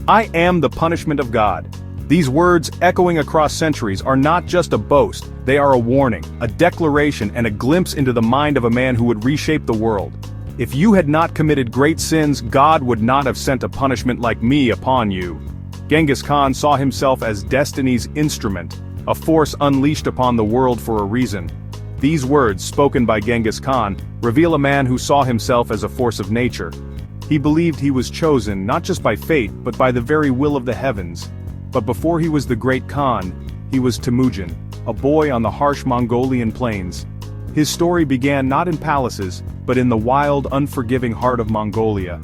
"I am the punishment of God." These words, echoing across centuries, are not just a boast, they are a warning, a declaration, and a glimpse into the mind of a man who would reshape the world. "If you had not committed great sins, God would not have sent a punishment like me upon you." Genghis Khan saw himself as destiny's instrument, a force unleashed upon the world for a reason. These words, spoken by Genghis Khan, reveal a man who saw himself as a force of nature. He believed he was chosen not just by fate but by the very will of the heavens. But before he was the great Khan, he was Temujin, a boy on the harsh Mongolian plains. His story began not in palaces, but in the wild, unforgiving heart of Mongolia.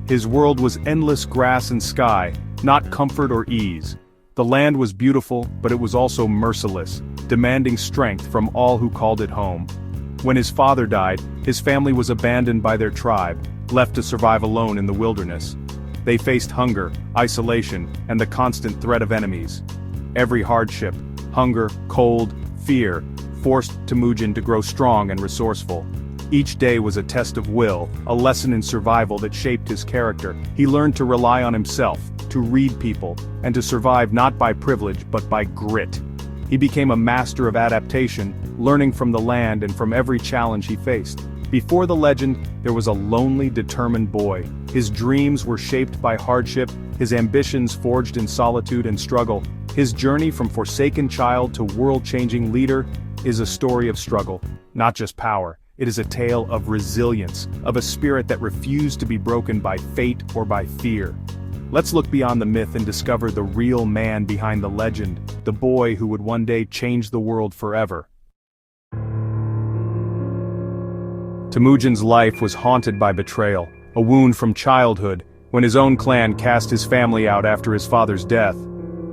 His world was endless grass and sky, not comfort or ease. The land was beautiful, but it was also merciless, demanding strength from all who called it home. When his father died, his family was abandoned by their tribe, left to survive alone in the wilderness. They faced hunger, isolation, and the constant threat of enemies. Every hardship, hunger, cold, fear, forced Temujin to grow strong and resourceful. Each day was a test of will, a lesson in survival that shaped his character. He learned to rely on himself, to read people, and to survive not by privilege but by grit. He became a master of adaptation, learning from the land and from every challenge he faced. Before the legend, there was a lonely, determined boy. His dreams were shaped by hardship, his ambitions forged in solitude and struggle. His journey from forsaken child to world-changing leader is a story of struggle, not just power. It is a tale of resilience, of a spirit that refused to be broken by fate or by fear. Let's look beyond the myth and discover the real man behind the legend, the boy who would one day change the world forever. Temujin's life was haunted by betrayal, a wound from childhood, when his own clan cast his family out after his father's death.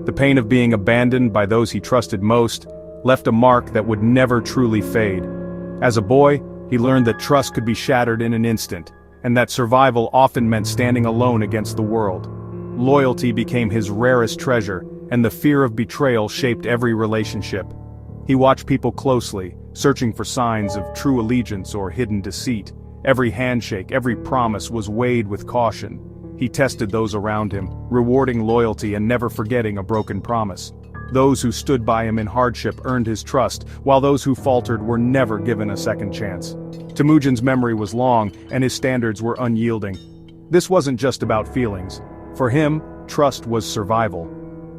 The pain of being abandoned by those he trusted most left a mark that would never truly fade. As a boy, he learned that trust could be shattered in an instant, and that survival often meant standing alone against the world. Loyalty became his rarest treasure, and the fear of betrayal shaped every relationship. He watched people closely, searching for signs of true allegiance or hidden deceit. Every handshake, every promise was weighed with caution. He tested those around him, rewarding loyalty and never forgetting a broken promise. Those who stood by him in hardship earned his trust, while those who faltered were never given a second chance. Temujin's memory was long, and his standards were unyielding. This wasn't just about feelings. For him, trust was survival.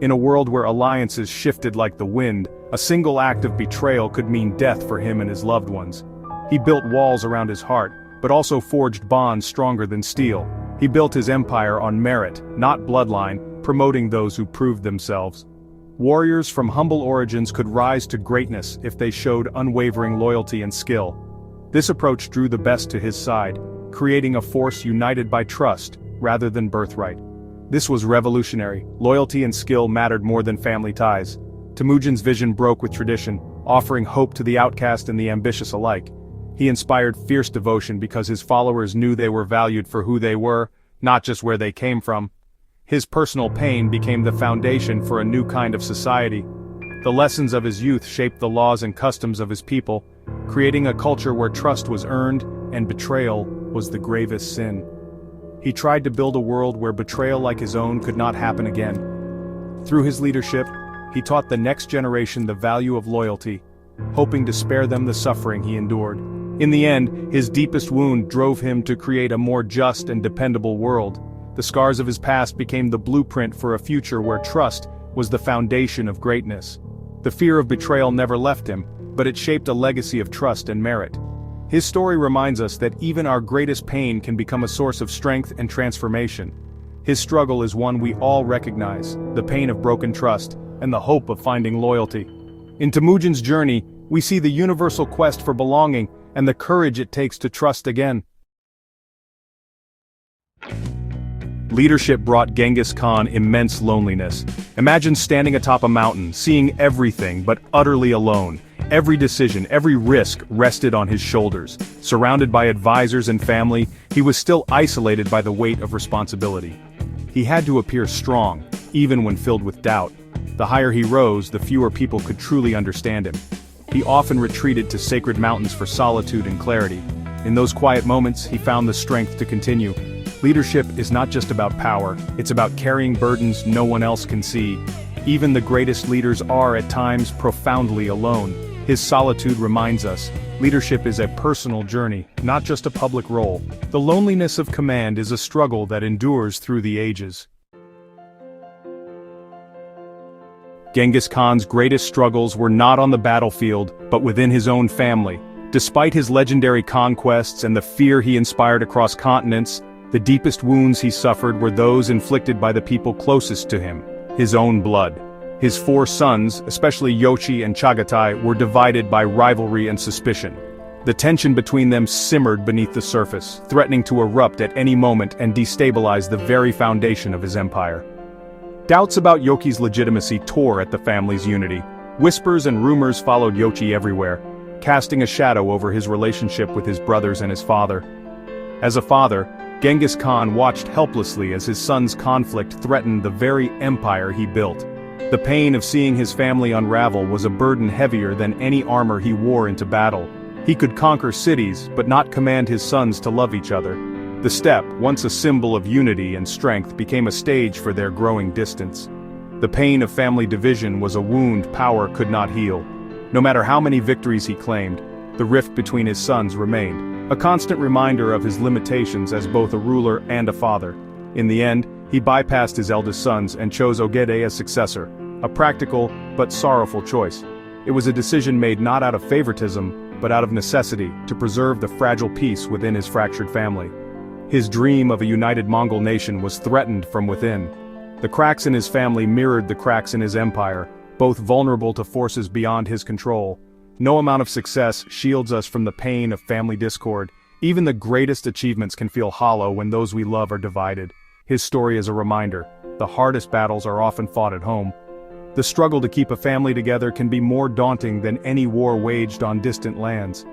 In a world where alliances shifted like the wind, a single act of betrayal could mean death for him and his loved ones. He built walls around his heart, but also forged bonds stronger than steel. He built his empire on merit, not bloodline, promoting those who proved themselves. Warriors from humble origins could rise to greatness if they showed unwavering loyalty and skill. This approach drew the best to his side, creating a force united by trust, rather than birthright. This was revolutionary. Loyalty and skill mattered more than family ties. Temujin's vision broke with tradition, offering hope to the outcast and the ambitious alike. He inspired fierce devotion because his followers knew they were valued for who they were, not just where they came from. His personal pain became the foundation for a new kind of society. The lessons of his youth shaped the laws and customs of his people, creating a culture where trust was earned and betrayal was the gravest sin. He tried to build a world where betrayal like his own could not happen again. Through his leadership, he taught the next generation the value of loyalty, hoping to spare them the suffering he endured. In the end, his deepest wound drove him to create a more just and dependable world. The scars of his past became the blueprint for a future where trust was the foundation of greatness. The fear of betrayal never left him, but it shaped a legacy of trust and merit. His story reminds us that even our greatest pain can become a source of strength and transformation. His struggle is one we all recognize, the pain of broken trust, and the hope of finding loyalty. In Temujin's journey, we see the universal quest for belonging and the courage it takes to trust again. Leadership brought Genghis Khan immense loneliness. Imagine standing atop a mountain, seeing everything but utterly alone. Every decision, every risk rested on his shoulders. Surrounded by advisors and family, he was still isolated by the weight of responsibility. He had to appear strong, even when filled with doubt. The higher he rose, the fewer people could truly understand him. He often retreated to sacred mountains for solitude and clarity. In those quiet moments, he found the strength to continue. Leadership is not just about power, it's about carrying burdens no one else can see. Even the greatest leaders are, at times, profoundly alone. His solitude reminds us, leadership is a personal journey, not just a public role. The loneliness of command is a struggle that endures through the ages. Genghis Khan's greatest struggles were not on the battlefield, but within his own family. Despite his legendary conquests and the fear he inspired across continents, the deepest wounds he suffered were those inflicted by the people closest to him, his own blood. His 4 sons, especially Yoshi and Chagatai, were divided by rivalry and suspicion. The tension between them simmered beneath the surface, threatening to erupt at any moment and destabilize the very foundation of his empire. Doubts about Yoki's legitimacy tore at the family's unity. Whispers and rumors followed Yoshi everywhere, casting a shadow over his relationship with his brothers and his father. As a father, Genghis Khan watched helplessly as his son's conflict threatened the very empire he built. The pain of seeing his family unravel was a burden heavier than any armor he wore into battle. He could conquer cities, but not command his sons to love each other. The steppe, once a symbol of unity and strength, became a stage for their growing distance. The pain of family division was a wound power could not heal. No matter how many victories he claimed, the rift between his sons remained, a constant reminder of his limitations as both a ruler and a father. In the end, he bypassed his eldest sons and chose Ogede as successor, a practical but sorrowful choice. It was a decision made not out of favoritism, but out of necessity to preserve the fragile peace within his fractured family. His dream of a united Mongol nation was threatened from within. The cracks in his family mirrored the cracks in his empire, both vulnerable to forces beyond his control. No amount of success shields us from the pain of family discord. Even the greatest achievements can feel hollow when those we love are divided. His story is a reminder, the hardest battles are often fought at home. The struggle to keep a family together can be more daunting than any war waged on distant lands.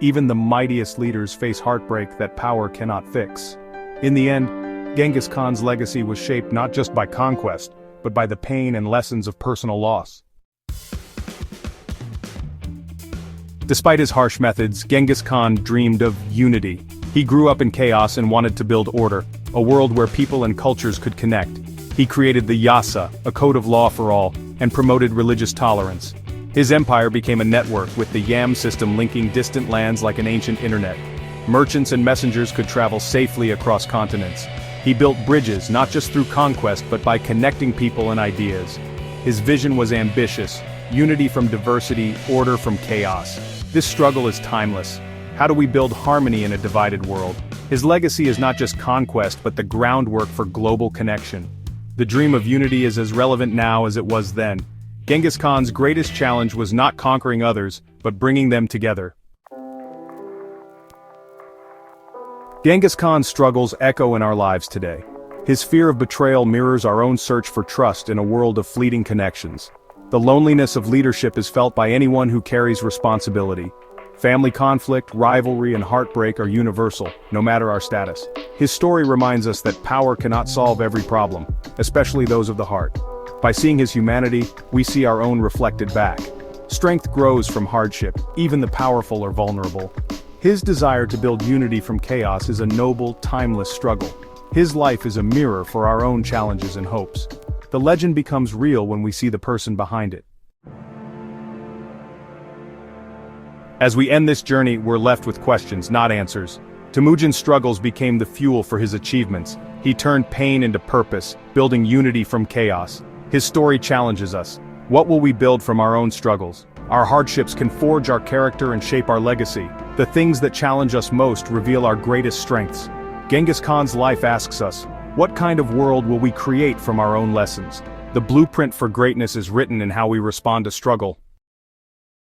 Even the mightiest leaders face heartbreak that power cannot fix. In the end, Genghis Khan's legacy was shaped not just by conquest, but by the pain and lessons of personal loss. Despite his harsh methods, Genghis Khan dreamed of unity. He grew up in chaos and wanted to build order, a world where people and cultures could connect. He created the Yasa, a code of law for all, and promoted religious tolerance. His empire became a network with the Yam system linking distant lands like an ancient internet. Merchants and messengers could travel safely across continents. He built bridges not just through conquest but by connecting people and ideas. His vision was ambitious, unity from diversity, order from chaos. This struggle is timeless. How do we build harmony in a divided world? His legacy is not just conquest but the groundwork for global connection. The dream of unity is as relevant now as it was then. Genghis Khan's greatest challenge was not conquering others, but bringing them together. Genghis Khan's struggles echo in our lives today. His fear of betrayal mirrors our own search for trust in a world of fleeting connections. The loneliness of leadership is felt by anyone who carries responsibility. Family conflict, rivalry, and heartbreak are universal, no matter our status. His story reminds us that power cannot solve every problem, especially those of the heart. By seeing his humanity, we see our own reflected back. Strength grows from hardship, even the powerful are vulnerable. His desire to build unity from chaos is a noble, timeless struggle. His life is a mirror for our own challenges and hopes. The legend becomes real when we see the person behind it. As we end this journey, we're left with questions, not answers. Temujin's struggles became the fuel for his achievements. He turned pain into purpose, building unity from chaos. His story challenges us. What will we build from our own struggles? Our hardships can forge our character and shape our legacy. The things that challenge us most reveal our greatest strengths. Genghis Khan's life asks us, what kind of world will we create from our own lessons? The blueprint for greatness is written in how we respond to struggle.